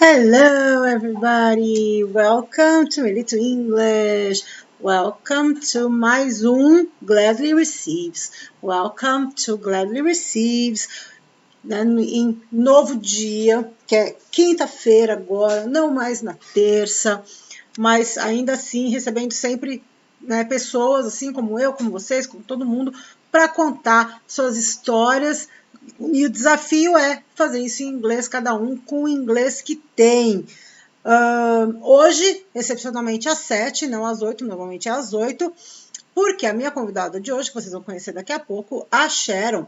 Hello, everybody. Welcome to Milito English. Welcome to mais Gladly Receives. Welcome to Gladly Receives. Em novo dia, que é quinta-feira agora, não mais na terça, mas ainda assim recebendo sempre pessoas assim como eu, como vocês, como todo mundo, para contar suas histórias. E o desafio é fazer isso em inglês, cada um com o inglês que tem. Hoje, excepcionalmente às 7, não às 8, normalmente é às 8, porque a minha convidada de hoje, que vocês vão conhecer daqui a pouco, a Sharon,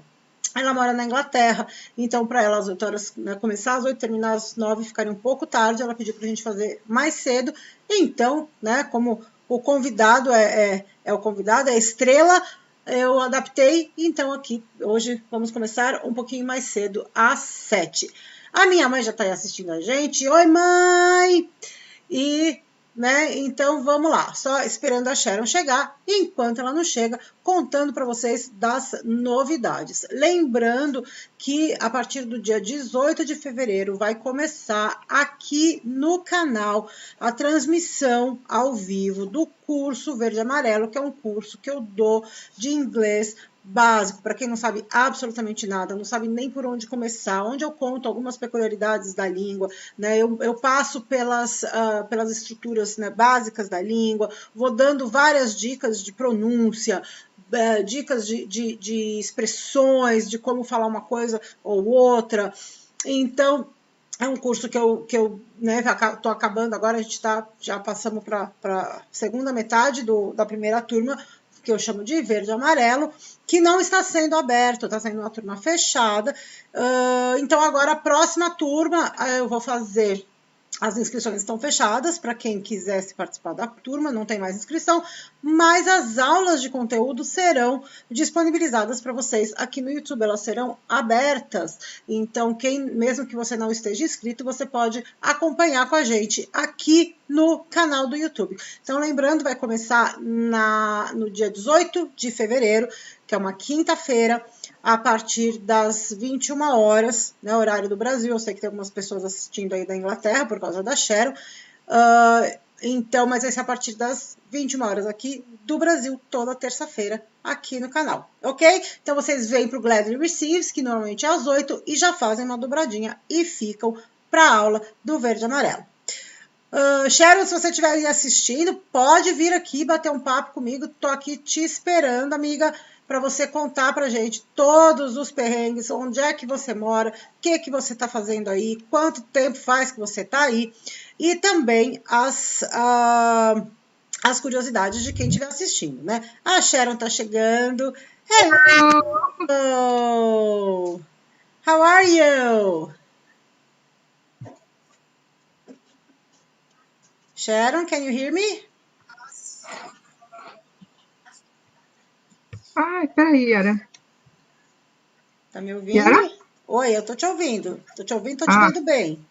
ela mora na Inglaterra, então para ela às 8 horas, começar às 8, terminar às 9, ficaria um pouco tarde, ela pediu para a gente fazer mais cedo, então, como o convidado é o convidado, é a estrela, eu adaptei, então aqui hoje vamos começar um pouquinho mais cedo, às 7. A minha mãe já está aí assistindo a gente. Oi, mãe! Então vamos lá, só esperando a Sharon chegar, enquanto ela não chega, contando para vocês das novidades. Lembrando que a partir do dia 18 de fevereiro vai começar aqui no canal a transmissão ao vivo do curso Verde e Amarelo, que é um curso que eu dou de inglês básico, para quem não sabe absolutamente nada, não sabe nem por onde começar, onde eu conto algumas peculiaridades da língua, eu passo pelas estruturas básicas da língua, vou dando várias dicas de pronúncia, dicas de expressões, de como falar uma coisa ou outra. Então, é um curso que eu estou acabando agora, a gente já passamos para a segunda metade da primeira turma, que eu chamo de Verde e Amarelo, que não está sendo aberto, está sendo uma turma fechada. Então, agora a próxima turma eu vou fazer. As inscrições estão fechadas para quem quisesse participar da turma, não tem mais inscrição, mas as aulas de conteúdo serão disponibilizadas para vocês aqui no YouTube, elas serão abertas. Então, mesmo que você não esteja inscrito, você pode acompanhar com a gente aqui no canal do YouTube. Então, lembrando, vai começar no dia 18 de fevereiro, que é uma quinta-feira, a partir das 21 horas, horário do Brasil. Eu sei que tem algumas pessoas assistindo aí da Inglaterra por causa da Sharon. Então, mas vai ser a partir das 21 horas aqui do Brasil, toda terça-feira, aqui no canal, ok? Então, vocês vêm para o Gladly Receives, que normalmente é às 8, e já fazem uma dobradinha e ficam para a aula do Verde e Amarelo. Sharon, se você estiver aí assistindo, pode vir aqui bater um papo comigo. Tô aqui te esperando, amiga, para você contar pra gente todos os perrengues, onde é que você mora, o que você está fazendo aí, quanto tempo faz que você está aí, e também as curiosidades de quem estiver assistindo, A Sharon tá chegando. Hello! How are you? Sharon, can you hear me? Ai, peraí, Yara. Tá me ouvindo? Yara? Oi, eu tô te ouvindo. Tô te vendo bem.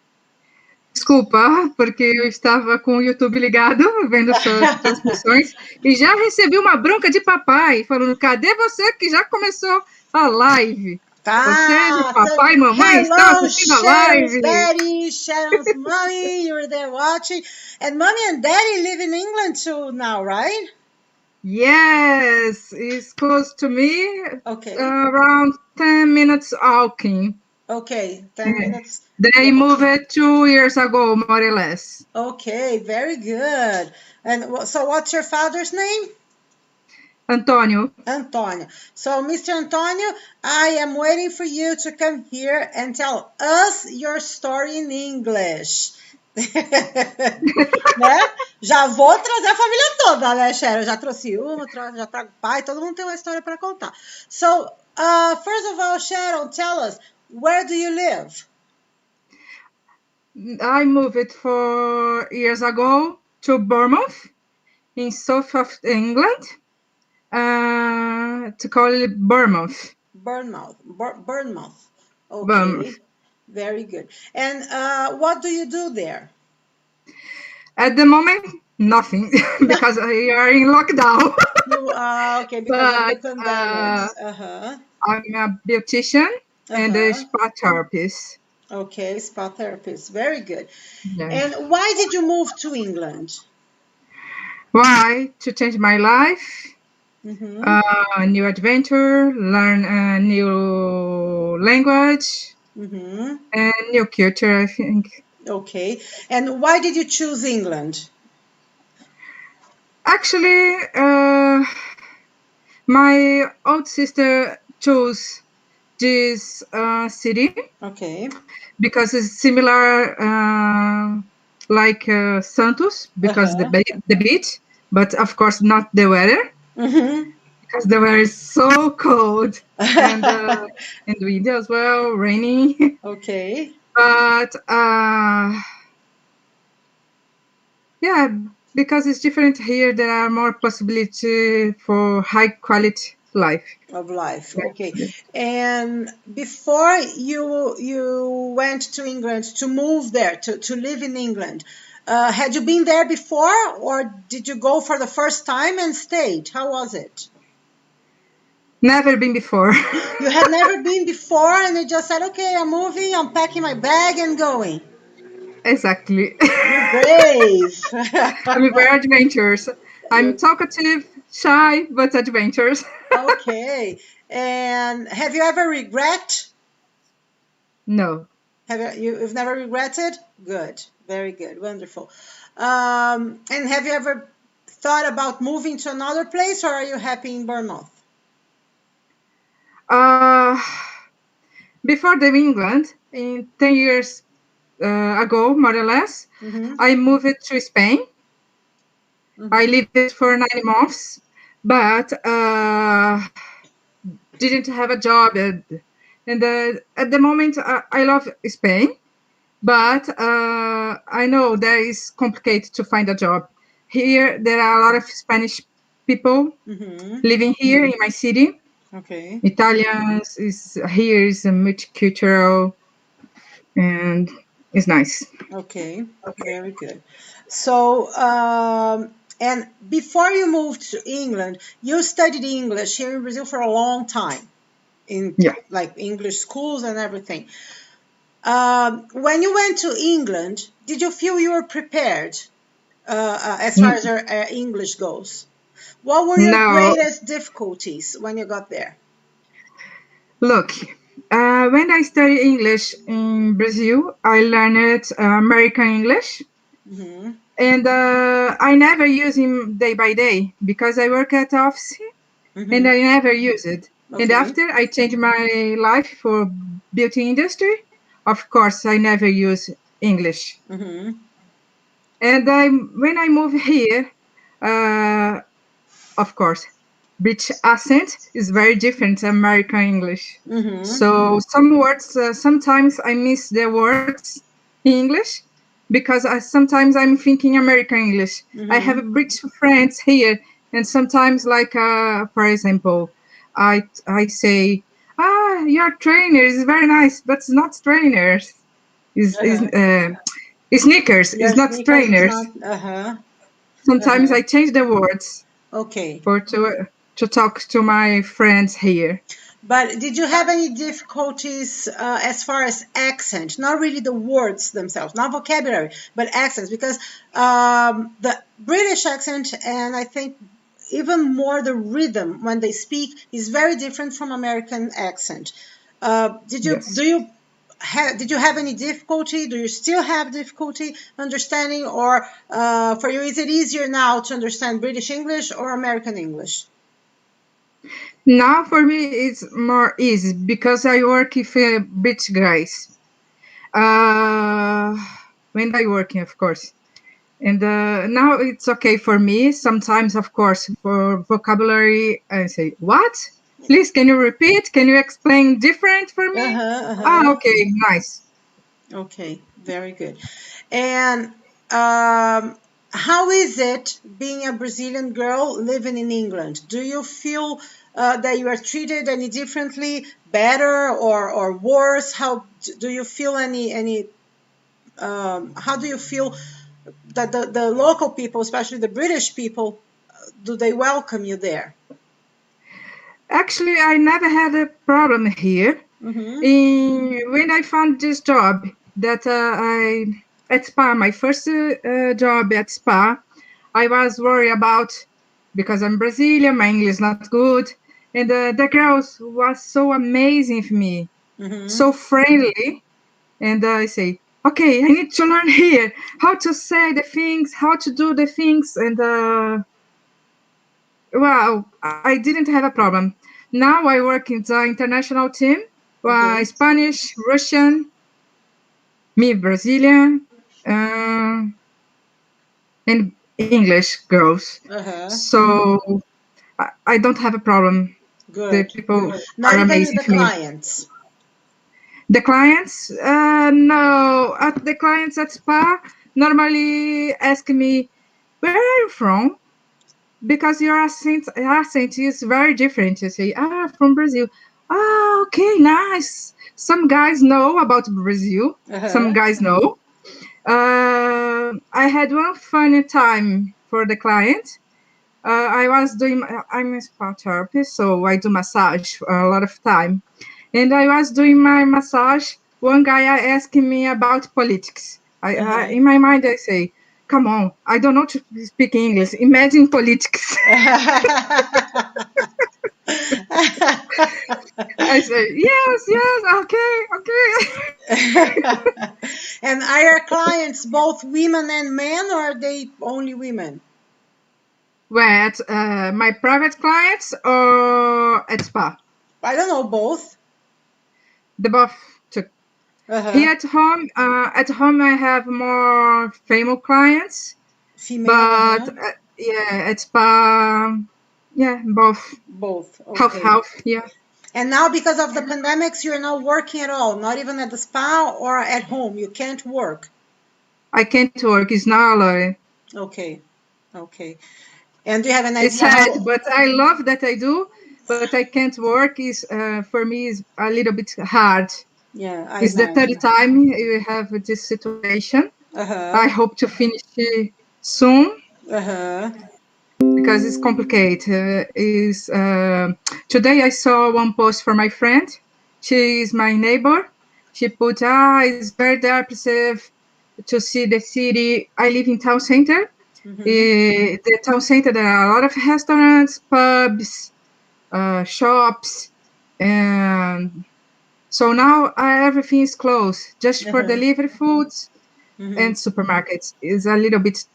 Desculpa, porque eu estava com o YouTube ligado, vendo suas transmissões, e já recebi uma bronca de papai, falando, cadê você que já começou a live? Ou seja, papai e mamãe estão assistindo a live. Daddy, Sharon's mommy, you're there watching. And mommy and daddy live in England too now, right? Yes, it's close to me. Okay. Around 10 minutes walking. Okay, 10 minutes. They moved 2 years ago, more or less. Okay, very good. And so what's your father's name? Antonio. Antonio. So, Mr. Antonio, I am waiting for you to come here and tell us your story in English. Já vou trazer a família toda, Sharon? Já trouxe uma, já trago o pai, todo mundo tem uma história para contar. So, first of all, Sharon, tell us, where do you live? I moved 4 years ago to Bournemouth, in south of England, to call it Bournemouth. Bournemouth. Okay. Bournemouth. Very good. And what do you do there? At the moment, nothing, because we are in lockdown. Okay, because of the pandemic. I'm a beautician and a spa therapist. Okay, spa therapist. Very good. Yeah. And why did you move to England? Why? To change my life, Mm-hmm. new adventure, learn a new language, Mm-hmm. and new culture, I think. Okay. And why did you choose England? Actually, my old sister chose this city Okay. because it's similar, like Santos, because Uh-huh. the beach, but of course not the weather, Mm-hmm. because the weather is so cold and windy as well, rainy. Okay. But yeah, because it's different here, there are more possibility for high quality life. Of life. Okay. And before you went to England to move there to live in England, had you been there before, or did you go for the first time and stayed? How was it? Never been before. You had never been before, and you just said, "Okay, I'm moving. I'm packing my bag and going." Exactly. You're brave. I'm very adventurous. I'm talkative, shy, but adventurous. Okay. And have you ever regret? No. You've never regretted? Good. Very good. Wonderful. And have you ever thought about moving to another place, or are you happy in Bournemouth? Before the England, in 10 years ago, more or less, Mm-hmm. I moved to Spain. Mm-hmm. I lived it for 9 months, but didn't have a job. And at the moment, I love Spain, but I know that it's complicated to find a job. Here, there are a lot of Spanish people Mm-hmm. living here in my city. Okay. Italians is here is a multicultural, and it's nice. Okay. Very good. So, and before you moved to England, you studied English here in Brazil for a long time in Yeah. like English schools and everything. When you went to England, did you feel you were prepared as far as your English goes? What were your No, greatest difficulties when you got there? look, when I studied English in Brazil, I learned American English, Mm-hmm. and I never use him day by day because I work at office and Mm-hmm. I never use it. And Okay. after I changed my life for beauty industry, of course I never use English. Mm-hmm. And when I moved here, uh, of course, British accent is very different to American English. Mm-hmm. So some words, sometimes I miss the words in English because sometimes I'm thinking American English. I Mm-hmm. have British friends here, and sometimes, like for example, I say, your trainer is very nice, but it's not trainers. Is sneakers is Yes, not because it's trainers. not. Uh-huh. Sometimes Uh-huh. I change the words Okay. for to talk to my friends here. But did you have any difficulties as far as accent? Not really the words themselves, not vocabulary, but accents, because the British accent, and I think even more the rhythm when they speak, is very different from American accent. Did you Yes. did you have any difficulty? Do you still have difficulty understanding, or for you is it easier now to understand British English or American English? Now for me it's more easy because I work with British guys. Uh, when I working, of course. And now it's okay for me. Sometimes, of course, for vocabulary, I say, what? Please, can you repeat? Can you explain different for me? Uh-huh, Ah, uh-huh. okay, nice. Okay, very good. And how is it being a Brazilian girl living in England? Do you feel that you are treated any differently, better or worse? How do you feel any how do you feel that the local people, especially the British people, do they welcome you there? Actually, I never had a problem here When I found this job that at Spa, my first job at Spa, I was worried about, because I'm Brazilian, my English is not good. And the girls was so amazing for me, so friendly. And I say, okay, I need to learn here how to say the things, how to do the things. And wow, I didn't have a problem. Now I work in the international team, Spanish, Russian, me Brazilian, and English girls. So I don't have a problem. Good. The people Not are even amazing the for me. clients. The clients, no. The clients at Spa normally ask me, where are you from? Because your accent is very different. You say, from Brazil. Okay, nice. Some guys know about Brazil. Some guys know. I had one funny time for the client. I'm a spa therapist, so I do massage a lot of time. And I was doing my massage. One guy asking me about politics. In my mind, I say, come on, I don't know to speak English. Imagine politics. I say, yes, okay. And are your clients both women and men, or are they only women? Where, at my private clients or at Spa? I don't know, both. The both took. Here at home, I have more female clients. Female, but at Spa, both. Both. Okay. Half, yeah. And now, because of the pandemics, you're not working at all, not even at the spa or at home. You can't work. I can't work. It's not allowed. Okay. And do you have an idea? It's sad, but I love that I do. But I can't work. Is for me is a little bit hard. Yeah, it's the third time we have this situation. I hope to finish soon. Because it's complicated. Today I saw one post for my friend. She is my neighbor. She put, it's very depressive to see the city. I live in town center. The town center, there are a lot of restaurants, pubs, shops, and so now everything is closed, just for delivery foods and supermarkets. It's a little bit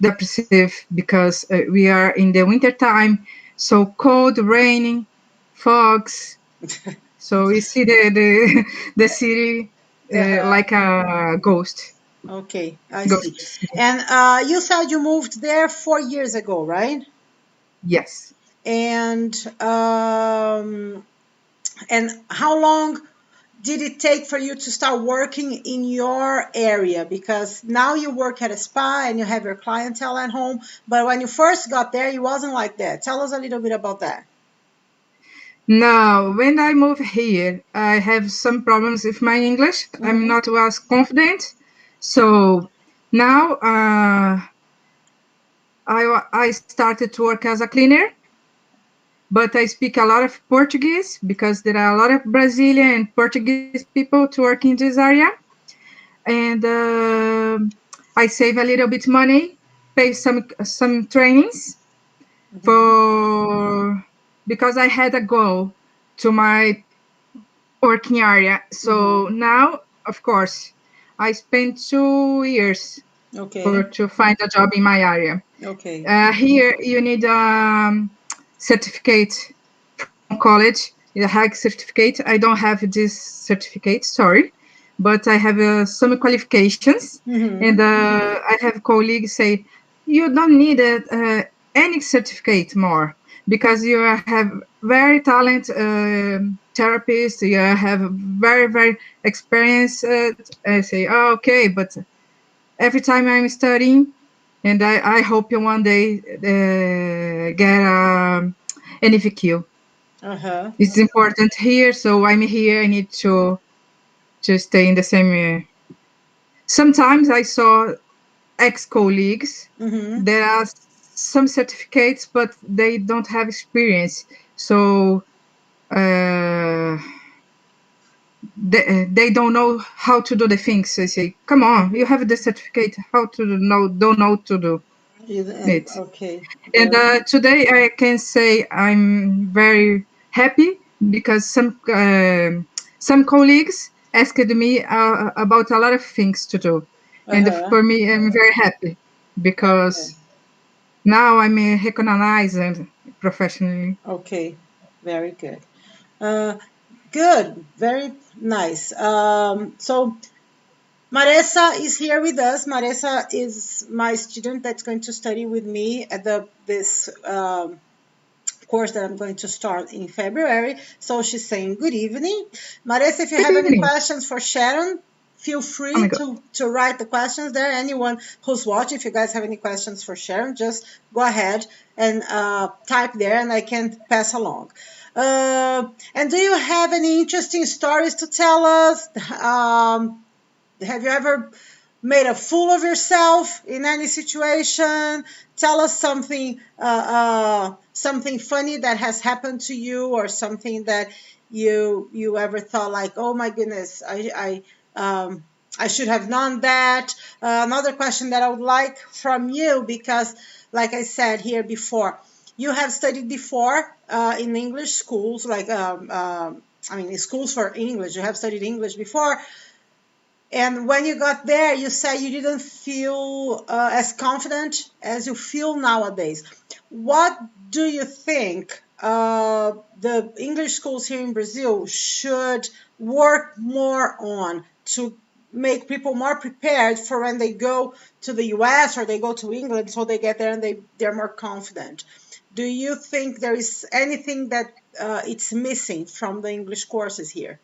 depressive because we are in the winter time, so cold, raining, fogs. So we see the city like a ghost. Okay, I see. And you said you moved there 4 years ago, right? Yes. And how long did it take for you to start working in your area? Because now you work at a spa and you have your clientele at home, but when you first got there, it wasn't like that. Tell us a little bit about that. No, when I moved here, I have some problems with my English. I'm not as confident. So now I started to work as a cleaner. But I speak a lot of Portuguese because there are a lot of Brazilian and Portuguese people to work in this area. And I save a little bit money, pay some trainings because I had a goal to my working area. So now, of course, I spent 2 years to find a job in my area. Here you need certificate from college, a high certificate. I don't have this certificate, sorry, but I have some qualifications. And I have colleagues say, you don't need any certificate more because you have very talented therapists, you have very, very experienced. I say, okay, but every time I'm studying, and I hope you one day get an NVQ. It's important here, so I'm here. I need to stay in the same. Sometimes I saw ex-colleagues. There are some certificates, but they don't have experience. So they don't know how to do the things. I say, come on, you have the certificate. How to don't know to do it. Okay. And today I can say I'm very happy because some colleagues asked me about a lot of things to do. And for me, I'm very happy because now I'm recognized professionally. Okay, very good. Good, very nice. So Marisa is here with us. Marisa is my student that's going to study with me at this course that I'm going to start in February. So she's saying good evening. Marisa, if you have any questions for Sharon, feel free to write the questions there. Anyone who's watching, if you guys have any questions for Sharon, just go ahead and type there and I can pass along. And do you have any interesting stories to tell us? Have you ever made a fool of yourself in any situation? Tell us something something funny that has happened to you, or something that you ever thought like, oh my goodness, I should have known that. Another question that I would like from you, because like I said here before, you have studied before in English schools, like in schools for English. You have studied English before. And when you got there, you said you didn't feel as confident as you feel nowadays. What do you think the English schools here in Brazil should work more on to make people more prepared for when they go to the US or they go to England, so they get there and they're more confident? Do you think there is anything that it's missing from the English courses here?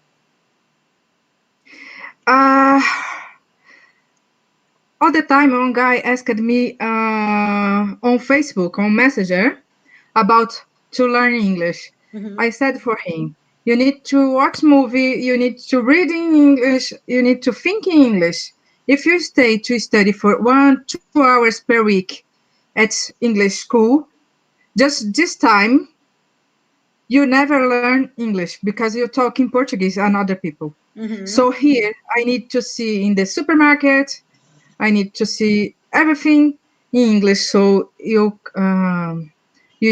All the time, one guy asked me on Facebook, on Messenger, about to learn English. I said for him, you need to watch movie, you need to read in English, you need to think in English. If you stay to study for 1-2 hours per week at English school, just this time, you never learn English because you're talking Portuguese and other people. So here, I need to see in the supermarket, I need to see everything in English. So you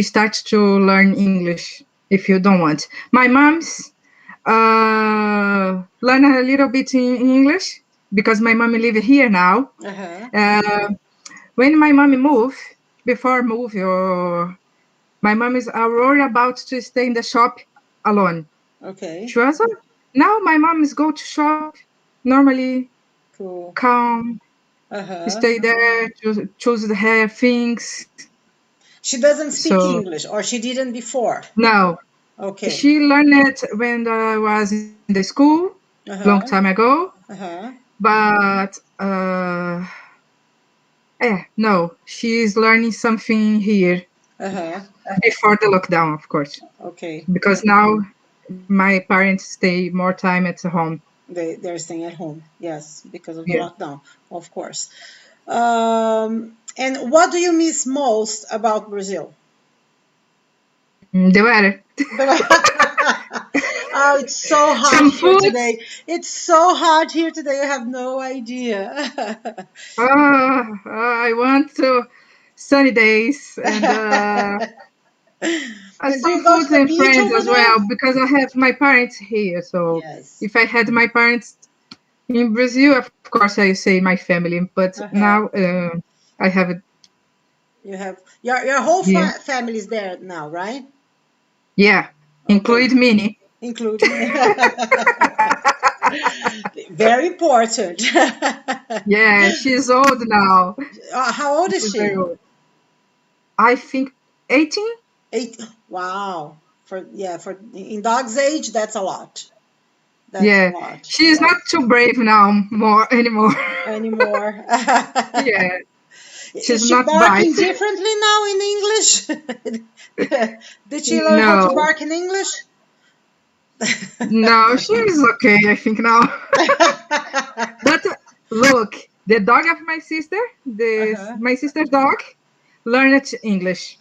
start to learn English if you don't want. My mom's learn a little bit in English because my mom live here now. When my mom moved, my mom is worried about to stay in the shop alone. Okay. She was now my mom is go to shop normally, cool, calm, stay there, choose her things. She doesn't speak English, or she didn't before? No. Okay. She learned it when I was in the school, long time ago. But no, she's learning something here before the lockdown, of course. Okay. Because now my parents stay more time at home. They're staying at home, yes, because of the lockdown, of course. And what do you miss most about Brazil? The weather. Oh, it's so hot here today. It's so hot here today. You have no idea. I want to sunny days and some foods and friends as well, because I have my parents here. So if I had my parents in Brazil, of course I say my family, but now I have it. You have your whole family is there now, right? Yeah, include Minnie. Including very important. Yeah, she's old now. How old is she? I think 18. 8. Wow. For in dog's age, that's a lot. That's a lot. She's not too brave now anymore. Yeah. She's not barking differently now in English? Did she learn how to bark in English? No, she's okay, I think now. But look, the dog of my sister, my sister's dog, learned English.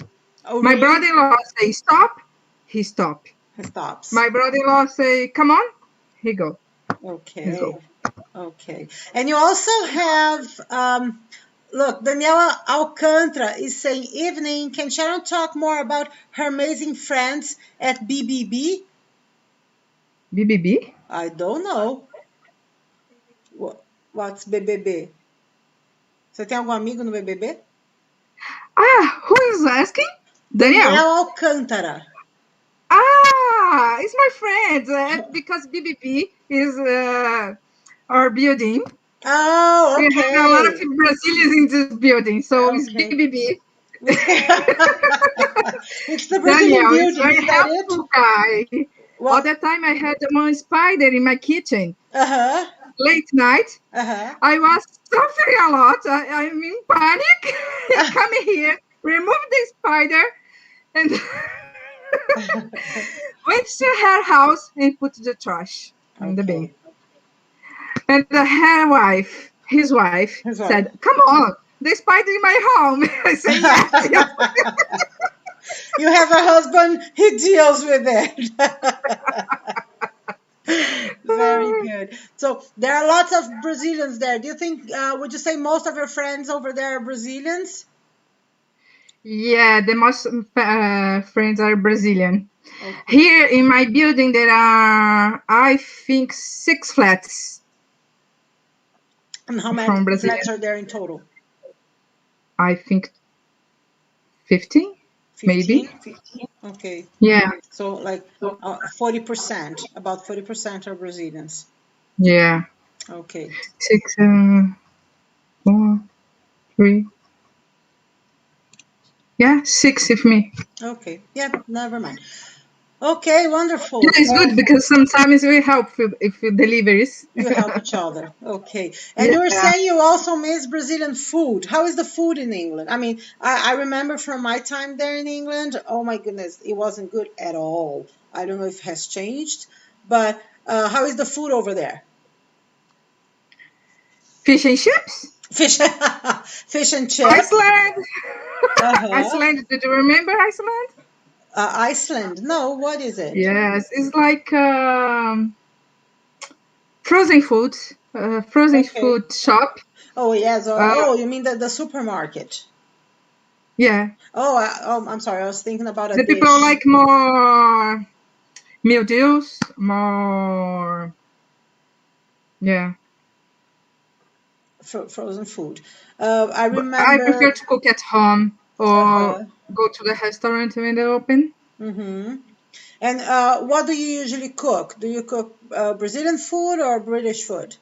Oh, my brother-in-law say stop, he stop. He stops. My brother-in-law say come on, he go. Okay. Okay. And you also have, look, Daniela Alcantara is saying, evening, can Sharon talk more about her amazing friends at BBB? BBB? I don't know. What's BBB? Você tem algum amigo no BBB? Ah, who is asking? Daniel. Alcantara. Ah, it's my friend, because BBB is our building. Oh, okay. We have a lot of Brazilians in this building, so it's BBB. It's the Brazilian Daniel building. is very helpful guy. All the time I had one spider in my kitchen. Late night. I was suffering a lot. I'm in panic. Come here, remove the spider, and went to her house and put the trash in the bin. And his wife said, "Come on, the spider in my home." I said, "Yes." You have a husband, he deals with it. Very good. So there are lots of Brazilians there. Do you think, would you say most of your friends over there are Brazilians? Yeah, the most friends are Brazilian. Okay. Here in my building, there are, I think, 6 flats. And how many flats are there in total? I think 15, maybe. 15? Okay. Yeah. So like 40%, about 40% are Brazilians. Yeah. Okay. 6, 4, 3. Yeah, 6 if me. Okay. Yeah, never mind. Okay, wonderful. Yeah, it's good because sometimes we help if deliveries. You help each other. Okay. And you were saying you also miss Brazilian food. How is the food in England? I mean, I remember from my time there in England, oh my goodness, it wasn't good at all. I don't know if it has changed, but how is the food over there? Fish and chips? Fish and chips. Iceland. Iceland. Did you remember Iceland? Iceland. No, what is it? Yes, it's like frozen food. Frozen food shop. Oh yes. Oh, you mean the supermarket? Yeah. Oh, I'm sorry. I was thinking about the dish. People like more meals, more. Yeah. Frozen food. I remember. I prefer to cook at home or go to the restaurant when they're open. Mm-hmm. And what do you usually cook? Do you cook Brazilian food or British food?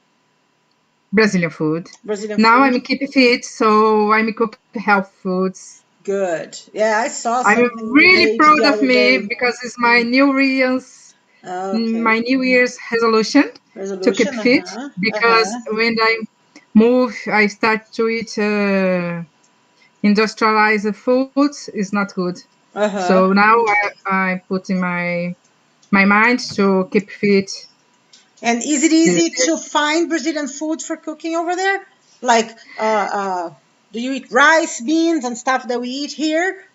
Brazilian food. Now I'm keeping fit, so I'm cooking health foods. Good. Yeah, I saw something. I'm really proud of me because it's my New Year's resolution to keep fit. Because when I move, I start to eat industrialized foods. It's not good. So now I put in my mind to keep fit. And is it easy to find Brazilian food for cooking over there? Like, do you eat rice, beans, and stuff that we eat here?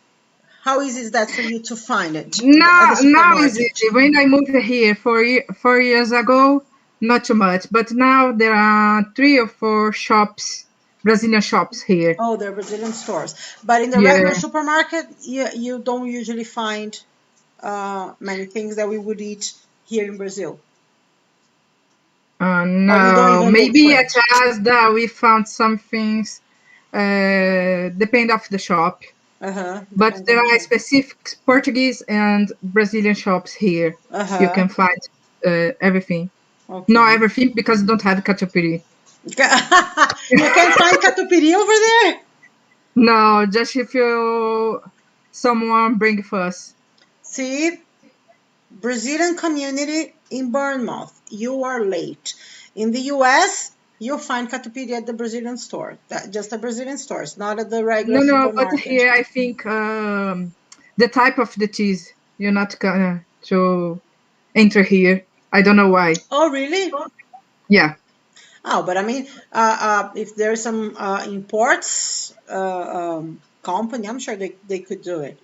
How easy is that for you to find it? Now it's easy. When I moved here 4 years ago, not too much. But now there are 3 or 4 shops, Brazilian shops here. Oh, they're Brazilian stores. But in the regular supermarket, you don't usually find many things that we would eat here in Brazil. No, maybe at Asda we found some things. Depend of the shop. But there are specific Portuguese and Brazilian shops here. You can find everything. Okay. Not everything because you don't have catupiry. You can find catupiry over there? No, just if someone bring first. See, Brazilian community in Bournemouth, you are late. In the US, you'll find catupiry at the Brazilian store. Just the Brazilian stores, not at the regular supermarket. No, but here I think the type of the cheese, you're not gonna to enter here. I don't know why. Oh, really? Yeah. Oh, but I mean, if there's some imports company, I'm sure they could do it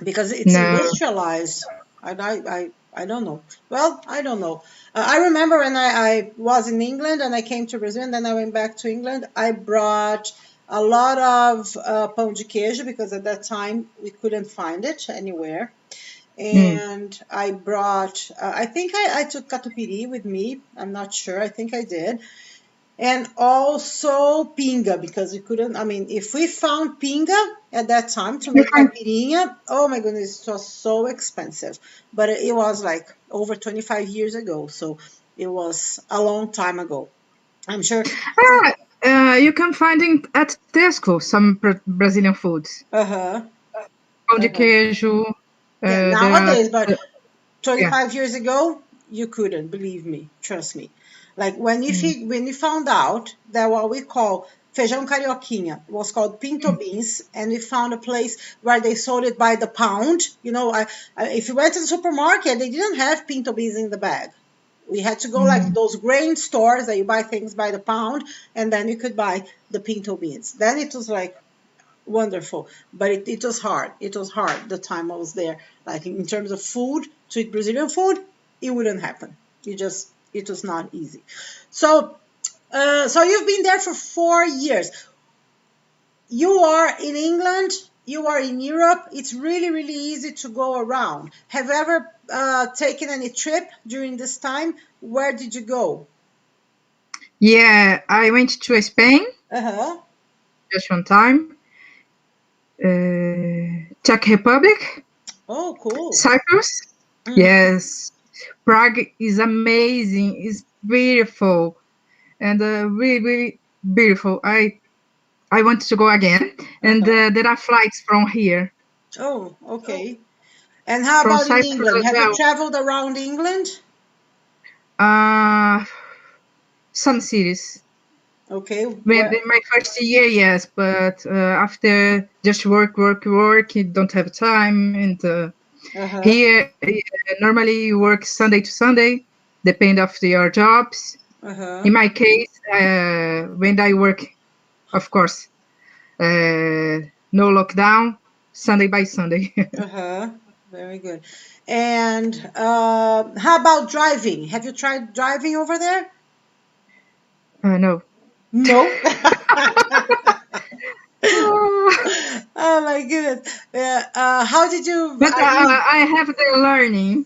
because it's industrialized. I I don't know. Well, I don't know. I remember when I was in England and I came to Brazil and then I went back to England, I brought a lot of pão de queijo because at that time we couldn't find it anywhere. And I brought, I think I took catupiry with me. I'm not sure. I think I did. And also pinga, because we couldn't, I mean, if we found pinga at that time to make caipirinha, oh my goodness, it was so expensive. But it was like over 25 years ago. So it was a long time ago. I'm sure. You can find at Tesco some Brazilian foods. Uh-huh. Pão de queijo. Yeah, nowadays, but 25 years ago, you couldn't, believe me, trust me. Like when you found out that what we call feijão carioquinha was called pinto beans, and we found a place where they sold it by the pound. You know, if you went to the supermarket, they didn't have pinto beans in the bag. We had to go like those grain stores that you buy things by the pound, and then you could buy the pinto beans. Then it was like wonderful, but it was hard. It was hard the time I was there. Like in terms of food, to eat Brazilian food, it wouldn't happen. It was not easy. So you've been there for 4 years. You are in England. You are in Europe. It's really, really easy to go around. Have you ever taken any trip during this time? Where did you go? Yeah, I went to Spain. Just one time. Czech Republic. Oh, cool. Cyprus. Yes. Prague is amazing. It's beautiful. And really, really beautiful. I want to go again. And there are flights from here. Oh, okay. And how about in England? Have you traveled around England? Some cities. Okay. In my first year, yes, but after just work, you don't have time. And here, normally you work Sunday to Sunday, depend of your jobs. In my case, when I work, of course, no lockdown, Sunday by Sunday. Very good. And how about driving? Have you tried driving over there? No. No. Oh my goodness. How did you? But I have the learning,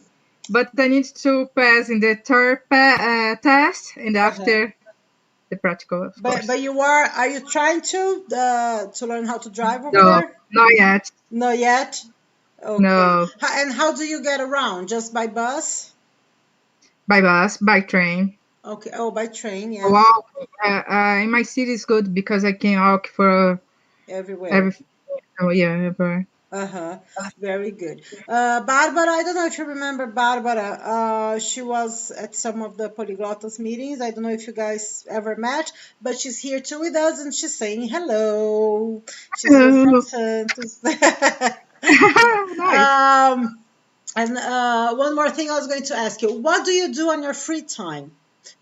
but I need to pass in the third test and after the practical. Of course. But are you trying to learn how to drive over there? Not yet. Not yet. Okay. No. And how do you get around? Just by bus? By bus, by train. Okay. Oh, by train. Yeah. Walk. In my city is good because I can walk for everywhere. Everywhere. Very good. Barbara, I don't know if you remember Barbara. She was at some of the polyglotters meetings. I don't know if you guys ever met, but she's here too with us and she's saying hello. She's from Santos. Nice. And one more thing I was going to ask you. What do you do on your free time?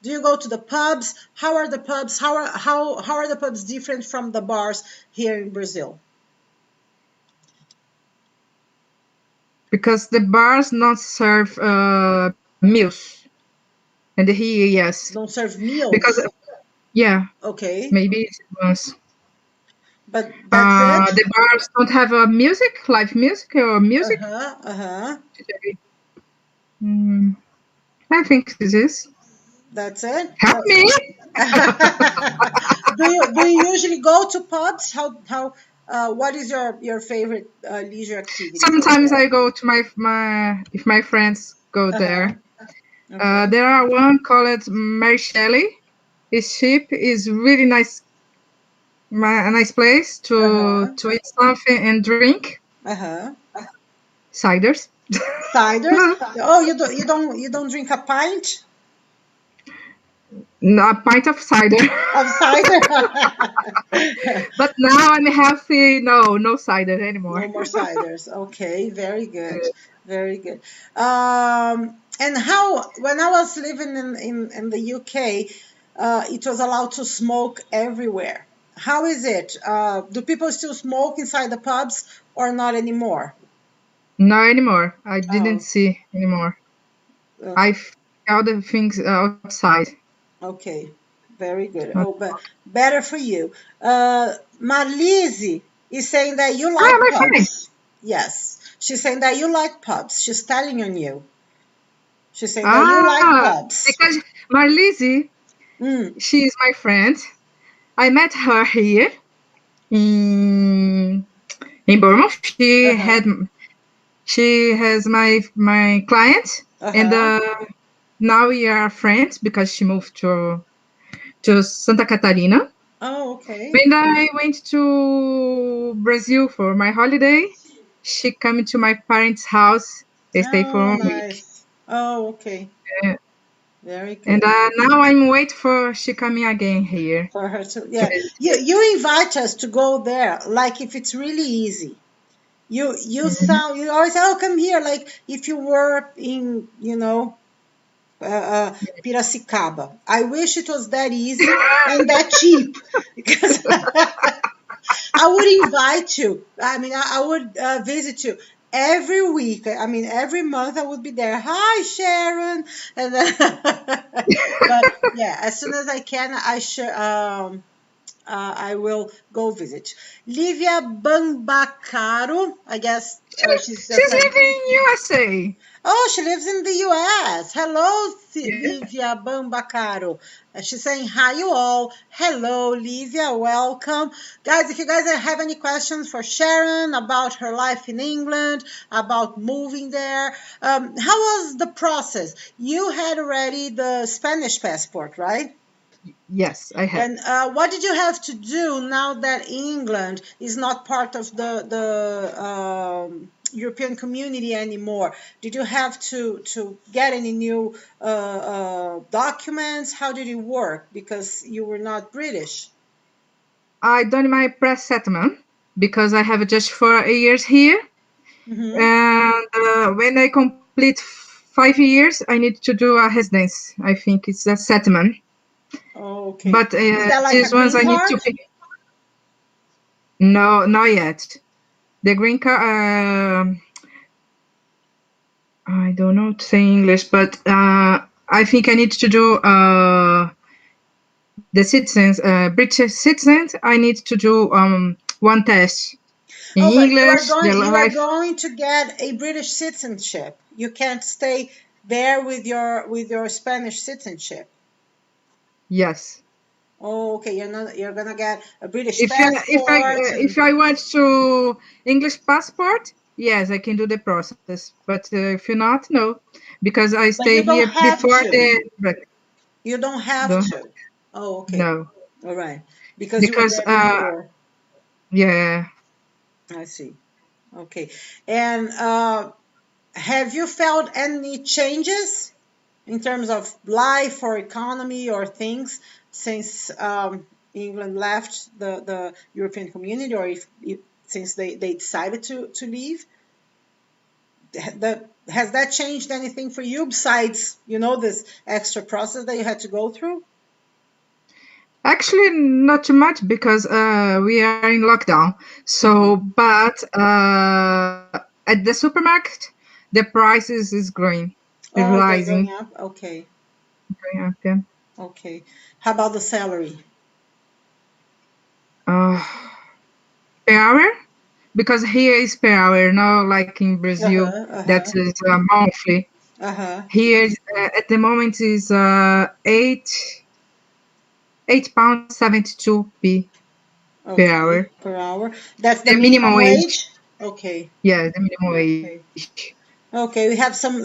Do you go to the pubs? How are the pubs? How are the pubs different from the bars here in Brazil? Because the bars not serve meals, and here, yes, don't serve meals. Because okay, maybe it was. But that's it? The bars don't have live music or music. I think this is. That's it. Help me. Do you usually go to pubs? How what is your favorite leisure activity? Sometimes I go to if my friends go there. Okay. There are one called Mary Shelley. His ship is really nice. A nice place to eat something and drink. Ciders. Ciders? Oh, you don't drink a pint? No, a pint of cider. Of cider. But now I'm healthy. No cider anymore. No more ciders. Okay, very good. Very good. And when I was living in the UK, it was allowed to smoke everywhere. How is it? Do people still smoke inside the pubs or not anymore? Not anymore. I didn't see anymore. I felt the things outside. Okay, very good. Oh, but better for you. Marlise is saying that you like my friend. pubs. Yes, she's saying that you like pubs. She's telling on you. She's saying that you like pubs. Because Marlise, she is my friend. I met her here in Bournemouth. She has my client, and now we are friends because she moved to Santa Catarina. Oh, okay. When I went to Brazil for my holiday, she came to my parents' house. They stayed for a week. Oh, okay. Yeah. Very good. And now I'm waiting for she coming again here. For her to, yeah. You invite us to go there, like if it's really easy. You always say, oh, come here, like if you were in, Piracicaba. I wish it was that easy and that cheap, because I would invite you. I mean, I would visit you every week. I mean, every month I would be there. Hi, Sharon. And but yeah, as soon as I can, I will go visit. Livia Bambacaro, I guess she's living in USA. Oh, she lives in the US. Hello, Livia Bambacaro. She's saying, hi, you all. Hello, Livia. Welcome. Guys, if you guys have any questions for Sharon about her life in England, about moving there, how was the process? You had already the Spanish passport, right? Yes, I have. And what did you have to do now that England is not part of the European community anymore? Did you have to get any new documents? How did it work? Because you were not British. I done my pre-settlement because I have just 4 years here. And when I complete 5 years, I need to do a residence. I think it's a settlement. Oh, okay. But these ones I need to pay. No, not yet. The green card, I don't know to say English, but I think I need to do the citizens, British citizens. I need to do one test in English. You are going to get a British citizenship. You can't stay there with your Spanish citizenship. Yes. Oh, okay. You're gonna get a British passport. If I want to English passport, yes, I can do the process. But if you're not, no, because I stay here before the. You don't have to. Oh, okay. No. All right. Because you were there before. Yeah. I see. Okay. And have you felt any changes in terms of life or economy or things since England left the European community, or since they decided to leave? Has that changed anything for you besides, this extra process that you had to go through? Actually, not too much because we are in lockdown. So, but at the supermarket, the prices is growing. Rising. Going up? Okay. Going up, yeah. Okay. How about the salary? Per hour? Because here is per hour, not like in Brazil. That is monthly. Here at the moment is £8.72 per hour. Per hour. That's the minimum wage? Okay. Yeah, the minimum wage. Okay, we have some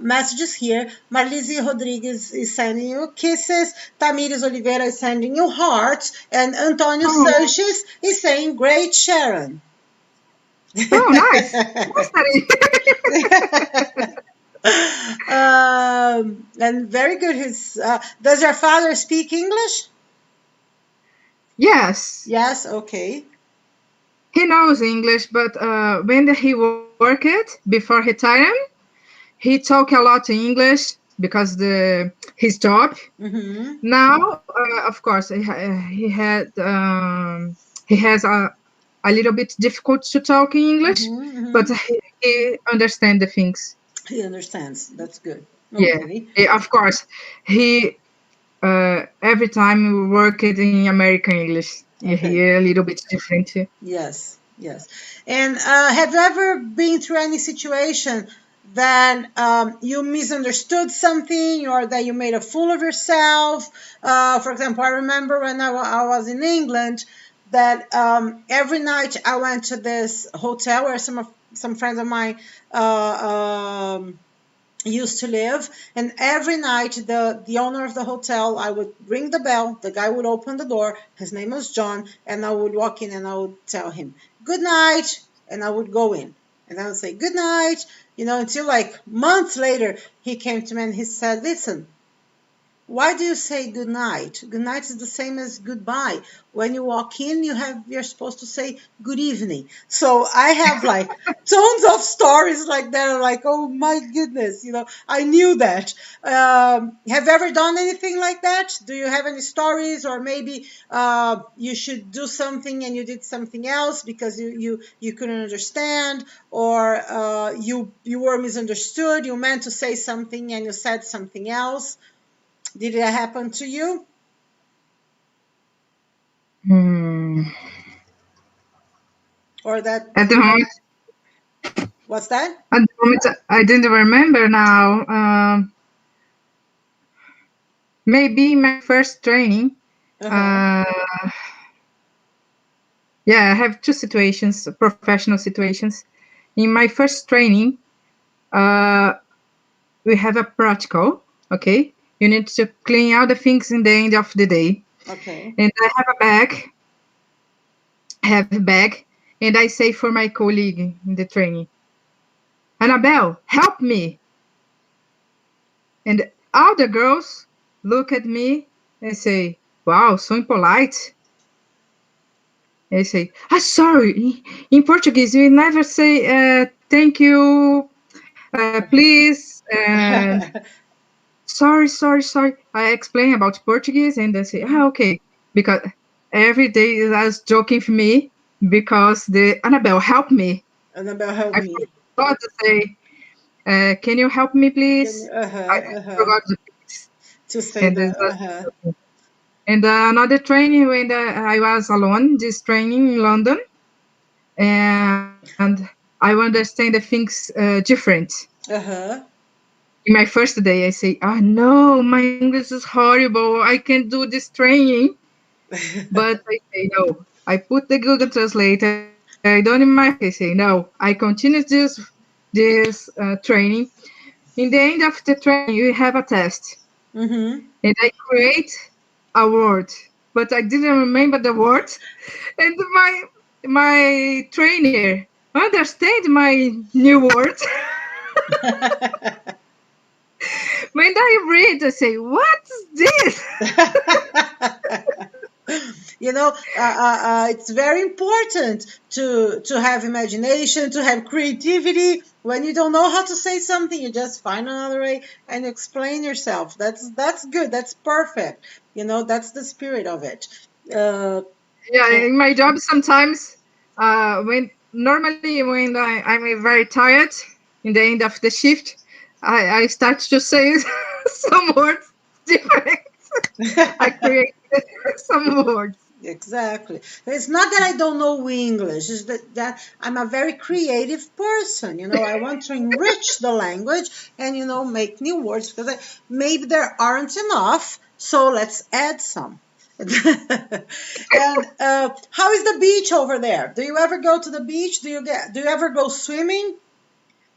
messages here. Marlise Rodrigues is sending you kisses. Tamires Oliveira is sending you hearts. And Antonio Sanchez is saying, great, Sharon. Oh, nice. And very good. Does your father speak English? Yes. Yes, okay. He knows English, but when he worked before retirement, he talked a lot in English because his job. Now, of course, he has a little bit difficult to talk in English, but he understands the things. He understands. That's good. Yeah, Okay. of course. He every time we worked in American English. Okay. Here a little bit different. Yes, yes. And have you ever been through any situation that you misunderstood something or that you made a fool of yourself? For example, I remember when I was in England that every night I went to this hotel where some friends of mine used to live, and every night the owner of the hotel, I would ring the bell, the guy would open the door, his name was John, and I would walk in and I would tell him good night, and I would go in and I would say good night, until like months later he came to me and he said, listen, why do you say good night? Good night is the same as goodbye. When you walk in, you're supposed to say good evening. So I have like tons of stories like that. I'm like, oh my goodness, I knew that. Have you ever done anything like that? Do you have any stories, or maybe you should do something and you did something else because you couldn't understand, or you were misunderstood. You meant to say something and you said something else. Did it happen to you? Or that? At the moment, What's that? at the moment, I didn't remember now. Maybe my first training. Uh-huh. Yeah, I have two situations, professional situations. In my first training, we have a practical, okay? You need to clean out the things in the end of the day. Okay. And I have a bag, and I say for my colleague in the training, Annabelle, help me. And all the girls look at me and say, wow, so impolite. They say, sorry, in Portuguese, we never say thank you, please, and sorry. I explain about Portuguese, and they say, okay. Because every day I was joking for me because the Annabelle, help me. Annabelle, help I me. forgot to say, can you help me, please? I forgot to say and that. And another training when I was alone, this training in London, and I understand the things different. In my first day, I say, no, my English is horrible. I can't do this training. But I say, no. I put the Google Translator. I don't in my I say, no. I continue this training. In the end of the training, you have a test. Mm-hmm. And I create a word, but I didn't remember the word. And my trainer understand my new word. When I read, I say, "What's this?" It's very important to have imagination, to have creativity. When you don't know how to say something, you just find another way and explain yourself. That's good. That's perfect. That's the spirit of it. Yeah, in my job sometimes, when I'm very tired in the end of the shift, I start to say some words different. I create some words. Exactly. It's not that I don't know English. It's that I'm a very creative person. I want to enrich the language and, make new words because maybe there aren't enough. So let's add some. And how is the beach over there? Do you ever go to the beach? Do you ever go swimming?